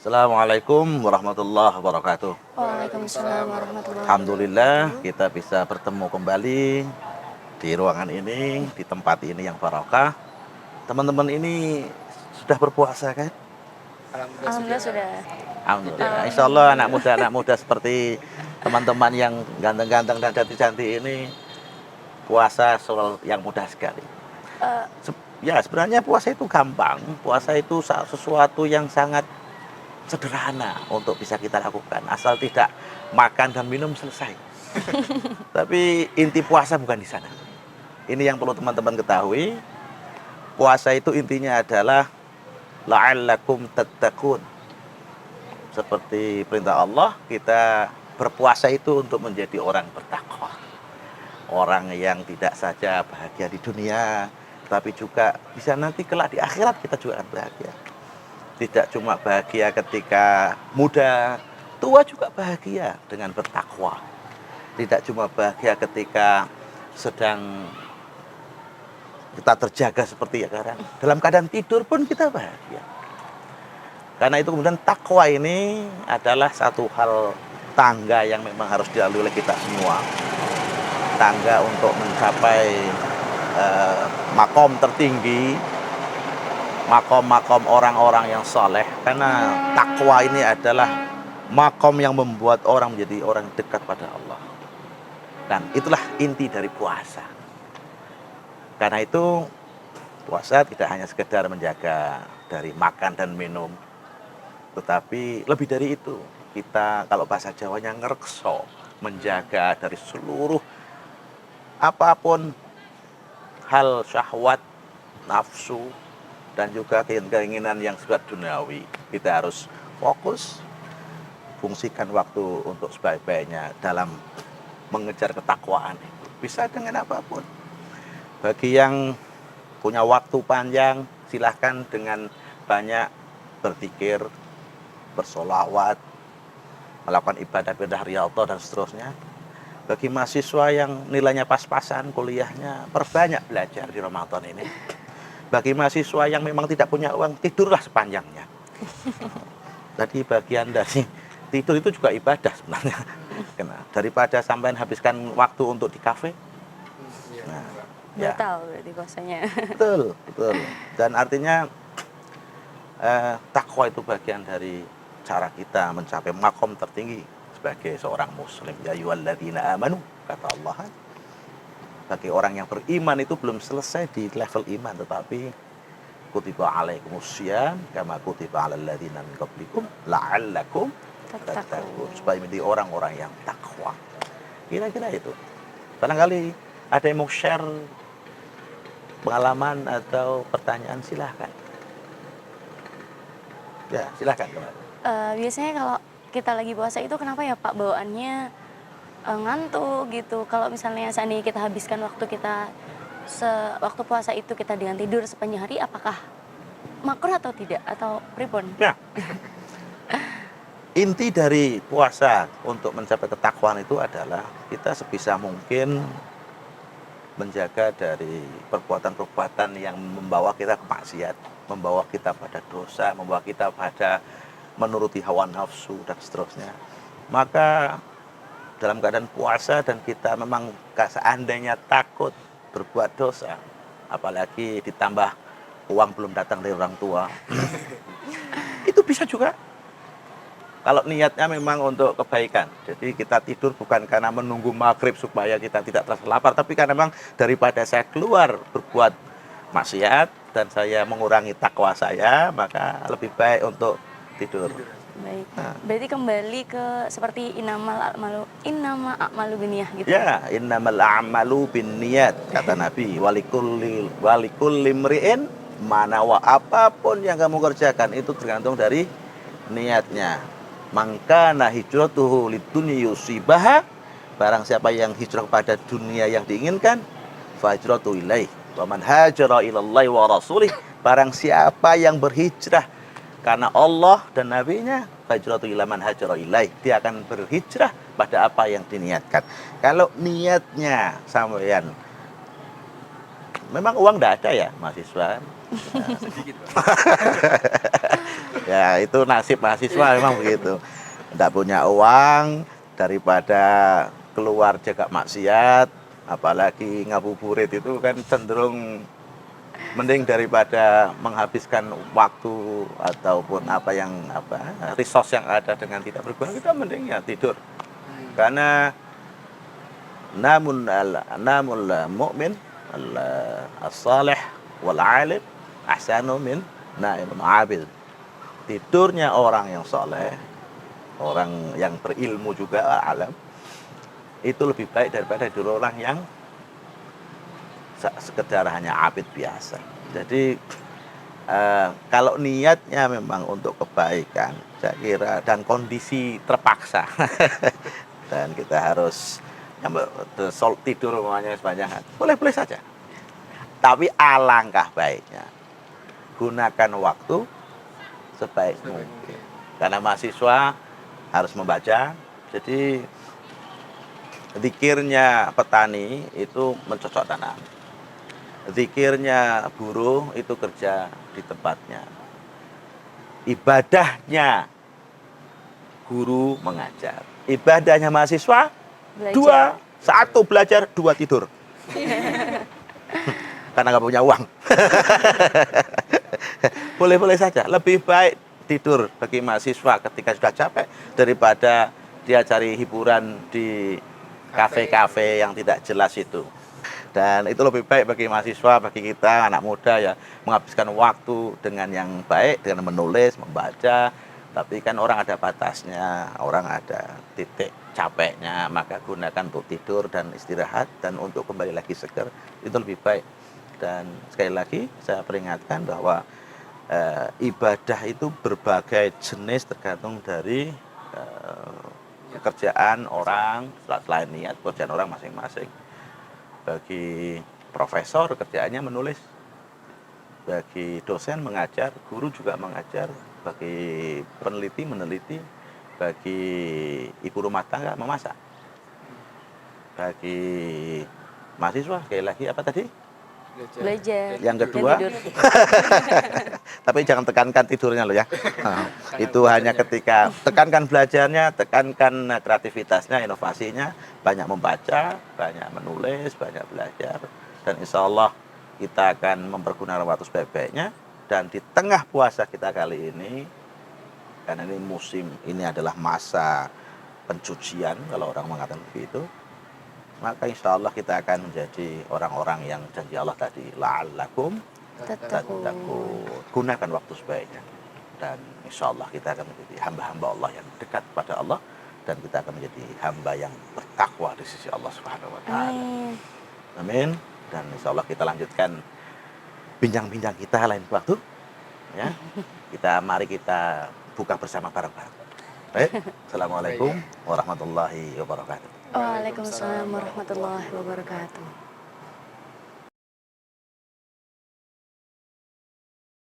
Assalamualaikum warahmatullahi wabarakatuh. Waalaikumsalam warahmatullahi Alhamdulillah wabarakatuh. kita bisa bertemu kembali di ruangan ini, di tempat ini yang barokah. Teman-teman ini sudah berpuasa kan? Alhamdulillah sudah. Alhamdulillah. Insya Allah Alhamdulillah. anak muda seperti teman-teman yang ganteng-ganteng dan cantik-cantik ini puasa soal yang mudah sekali. Eh, Ya sebenarnya puasa itu gampang. Puasa itu sesuatu yang sangat sederhana untuk bisa kita lakukan. Asal tidak makan dan minum selesai. Tapi inti puasa bukan di sana. Ini yang perlu teman-teman ketahui. Puasa itu intinya adalah la'allakum tattaqun. Seperti perintah Allah, kita berpuasa itu untuk menjadi orang bertakwa. Orang yang tidak saja bahagia di dunia, tapi juga bisa nanti kelak di akhirat kita juga akan bahagia. Tidak cuma bahagia ketika muda, tua juga bahagia dengan bertakwa. Tidak cuma bahagia ketika sedang kita terjaga seperti sekarang. Dalam keadaan tidur pun kita bahagia. Karena itu kemudian takwa ini adalah satu hal tangga yang memang harus dilalui oleh kita semua. Tangga untuk mencapai makom tertinggi, makom-makom orang-orang yang soleh. Karena takwa ini adalah makom yang membuat orang menjadi orang dekat pada Allah. Dan itulah inti dari puasa. Karena itu puasa tidak hanya sekedar menjaga dari makan dan minum, tetapi lebih dari itu. Kita kalau bahasa Jawanya ngerekso, menjaga dari seluruh apapun hal syahwat, nafsu, dan juga keinginan yang sifat duniawi. Kita harus fokus, fungsikan waktu untuk sebaik-baiknya dalam mengejar ketakwaan itu. Bisa dengan apapun. Bagi yang punya waktu panjang, silahkan dengan banyak berzikir, bersolawat, melakukan ibadah-ibadah riyadhah dan seterusnya. Bagi mahasiswa yang nilainya pas-pasan kuliahnya, perbanyak belajar di Ramadan ini. Bagi mahasiswa yang memang tidak punya uang, tidurlah sepanjangnya. Jadi bagian dari tidur itu juga ibadah sebenarnya. Daripada sampai habiskan waktu untuk di kafe. Nah, ya. Batal berarti puasanya. Betul, betul. Dan artinya takwa itu bagian dari cara kita mencapai makom tertinggi sebagai seorang muslim. Ya ayyuhalladzina amanu, kata Allah. Bagi orang yang beriman itu belum selesai di level iman, tetapi kutiba alaikumussyam kama kutiba alal ladzina min qablikum la'allakum tattaqun, supaya menjadi orang-orang yang takwa. Kira-kira itu. Barangkali ada yang mau share pengalaman atau pertanyaan, silahkan. Ya, silahkan. Biasanya kalau kita lagi puasa itu kenapa ya Pak bawaannya ngantuk gitu. Kalau misalnya seandainya kita habiskan waktu kita waktu puasa itu kita dengan tidur sepanjang hari, apakah makruh atau tidak atau pripun? Ya, inti dari puasa untuk mencapai ketakwaan itu adalah kita sebisa mungkin menjaga dari perbuatan-perbuatan yang membawa kita ke maksiat, membawa kita pada dosa, membawa kita pada menuruti hawa nafsu dan seterusnya. Maka dalam keadaan puasa dan kita memang seandainya takut berbuat dosa, apalagi ditambah uang belum datang dari orang tua, itu bisa juga. Kalau niatnya memang untuk kebaikan. Jadi kita tidur bukan karena menunggu maghrib supaya kita tidak terasa lapar, tapi karena memang daripada saya keluar berbuat maksiat dan saya mengurangi takwa saya, maka lebih baik untuk tidur. Baik. Berarti kembali ke seperti innama a'malu binniyah gitu. Ya, innamal a'malu binniyat, kata Nabi. Walikulli imri'in mana wa, apapun yang kamu kerjakan itu tergantung dari niatnya. Mangkana hijratuhu lidunya yusibaha, barang siapa yang hijrah kepada dunia yang diinginkan, fa hijratu ilaih. Wa man hajara ilallahi wa rasulih, barang siapa yang berhijrah karena Allah dan nabinya, fa hijratu ila man hajara ilaih, dia akan berhijrah pada apa yang diniatkan. Kalau niatnya sampean memang uang enggak ada ya mahasiswa. Sedikit. Ya itu nasib mahasiswa memang begitu. Tidak punya uang daripada keluar jaga maksiat, apalagi ngabuburit itu kan cenderung mending daripada menghabiskan waktu ataupun resource yang ada dengan tidak berguna, kita mending ya tidur. Karena namul mu'min as-salih wal 'alim ahsanu min naimul 'abid. Tidurnya orang yang soleh, orang yang berilmu juga alam, itu lebih baik daripada tidur orang yang sekedar hanya abid biasa. Jadi kalau niatnya memang untuk kebaikan, saya kira, dan kondisi terpaksa dan kita harus tidur semuanya sebanyakan, boleh-boleh saja. Tapi alangkah baiknya gunakan waktu sebaik mungkin. Karena mahasiswa harus membaca, jadi zikirnya petani itu mencocok tanam. Zikirnya buruh itu kerja di tempatnya. Ibadahnya guru mengajar. Ibadahnya mahasiswa Belajar. satu belajar, dua tidur. Karena nggak punya uang. Boleh-boleh saja. Lebih baik tidur bagi mahasiswa ketika sudah capek daripada dia cari hiburan di kafe-kafe yang tidak jelas itu. Dan itu lebih baik bagi mahasiswa, bagi kita anak muda ya, menghabiskan waktu dengan yang baik, dengan menulis, membaca. Tapi kan orang ada batasnya, orang ada titik capeknya, maka gunakan untuk tidur dan istirahat, dan untuk kembali lagi segar itu lebih baik. Dan sekali lagi saya peringatkan bahwa ibadah itu berbagai jenis tergantung dari pekerjaan orang, selain niat pekerjaan orang masing-masing. Bagi profesor kerjaannya menulis, bagi dosen mengajar, guru juga mengajar, bagi peneliti meneliti, bagi ibu rumah tangga memasak, bagi mahasiswa sekali lagi apa tadi? Belajar. Yang kedua, Dan tidur. tapi jangan tekankan tidurnya loh ya. Itu hanya ketika tekankan belajarnya, tekankan kreativitasnya, inovasinya, banyak membaca, banyak menulis, banyak belajar, dan insya Allah kita akan mempergunakan waktu sebaik-baiknya. Dan di tengah puasa kita kali ini, karena ini musim, ini adalah masa pencucian kalau orang mengatakan begitu, maka insya Allah kita akan menjadi orang-orang yang janji Allah tadi, la'allakum tattaqun. Gunakan waktu sebaiknya, dan insya Allah kita akan menjadi hamba-hamba Allah yang dekat pada Allah, dan kita akan menjadi hamba yang bertakwa di sisi Allah Subhanahu wa Ta'ala. Amin. Amin. Dan insya Allah kita lanjutkan bincang-bincang kita lain waktu, ya. Mari kita buka bersama bareng-bareng. Baik. Assalamualaikum warahmatullahi wabarakatuh. Waalaikumsalam warahmatullahi wabarakatuh.